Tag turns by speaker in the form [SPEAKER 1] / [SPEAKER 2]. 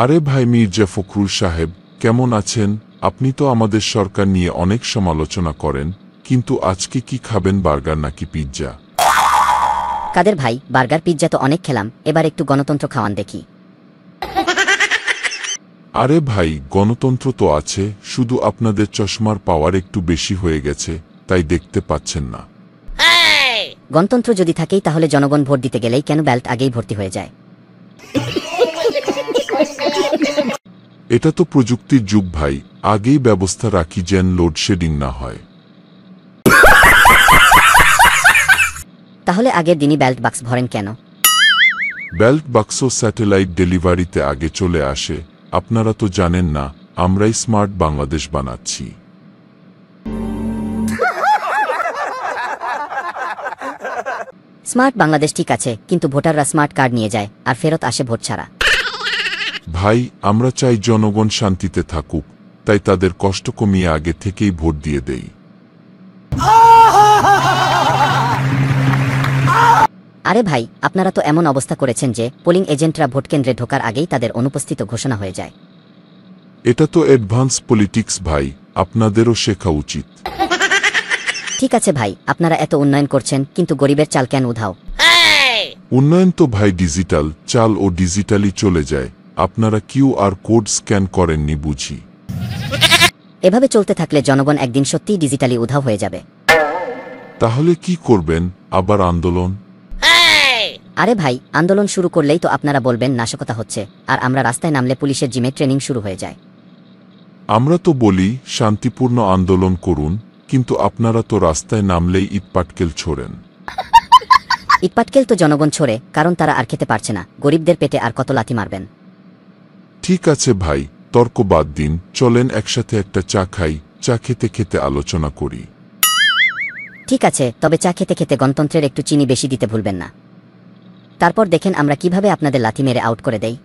[SPEAKER 1] আরে ভাই মির্জা ফখরুল সাহেব, কেমন আছেন? আপনি তো আমাদের সরকার নিয়ে অনেক সমালোচনা করেন, কিন্তু আজকে কি খাবেন, বার্গার নাকি পিৎজা?
[SPEAKER 2] কাদের ভাই, বার্গার পিৎজা তো অনেক খেলাম, এবার একটু গণতন্ত্র খাওয়ান দেখি।
[SPEAKER 1] আরে ভাই, গণতন্ত্র তো আছে, শুধু আপনাদের চশমার পাওয়ার একটু বেশি হয়ে গেছে, তাই দেখতে পাচ্ছেন না।
[SPEAKER 2] গণতন্ত্র যদি থাকেই তাহলে জনগণ ভোট দিতে গেলেই কেন ব্যালট আগেই ভর্তি হয়ে যায়?
[SPEAKER 1] এটা তো প্রযুক্তির যুগ ভাই, আগেই ব্যবস্থা রাখি যেন লোডশেডিং না হয়।
[SPEAKER 2] তাহলে আগের দিনই ব্যালট বাক্স ভরেন কেন?
[SPEAKER 1] ব্যালট বাক্স স্যাটেলাইট ডেলিভারিতে আগে চলে আসে। আপনারা তো জানেন না, আমরাই স্মার্ট বাংলাদেশ বানাচ্ছি।
[SPEAKER 2] স্মার্ট বাংলাদেশ ঠিক আছে, কিন্তু ভোটাররা স্মার্ট কার্ড নিয়ে যায় আর ফেরত আসে ভোট ছাড়া।
[SPEAKER 1] ভাই, আমরা চাই জনগণ শান্তিতে থাকুক, তাই তাদের কষ্ট কমিয়ে আগে থেকেই ভোট দিয়ে দেই।
[SPEAKER 2] আরে ভাই, আপনারা তো এমন অবস্থা করেছেন যে পোলিং এজেন্টরা ভোট কেন্দ্রে ঢোকার আগেই তাদের অনুপস্থিত ঘোষণা হয়ে যায়।
[SPEAKER 1] এটা তো অ্যাডভান্স পলিটিক্স ভাই, আপনাদেরও শেখা উচিত।
[SPEAKER 2] ঠিক আছে ভাই, আপনারা এত উন্নয়ন করছেন, কিন্তু গরিবের চাল কেন উধাও?
[SPEAKER 1] উন্নয়ন তো ভাই ডিজিটাল, চাল ও ডিজিটালি চলে যায়। আপনারা কিউআর কোড স্ক্যান করেননি বুঝি?
[SPEAKER 2] এভাবে চলতে থাকলে জনগণ একদিন সত্যিই ডিজিটালি উধাও হয়ে যাবে।
[SPEAKER 1] তাহলে কি করবেন, আবার আন্দোলন?
[SPEAKER 2] আরে ভাই, আন্দোলন শুরু করলেই তো আপনারা বলবেন নাশকতা হচ্ছে, আর আমরা রাস্তায় নামলে পুলিশের জিমে ট্রেনিং শুরু হয়ে যায়।
[SPEAKER 1] আমরা তো বলি শান্তিপূর্ণ আন্দোলন করুন, কিন্তু আপনারা তো রাস্তায় নামলেই ইটপাটকেল ছোড়েন।
[SPEAKER 2] ইটপাটকেল তো জনগণ ছোড়ে, কারণ তারা আর খেতে পারছে না। গরিবদের পেটে আর কত লাথি মারবেন?
[SPEAKER 1] ঠিক আছে ভাই, তর্ক বাদ দিন, চলেন একসাথে একটা চা খাই, চা খেতে খেতে আলোচনা করি।
[SPEAKER 2] ঠিক আছে, তবে চা খেতে খেতে গণতন্ত্রের একটু চিনি বেশি দিতে ভুলবেন না। তারপর দেখেন আমরা কিভাবে আপনাদের লাথি মেরে আউট করে দেই।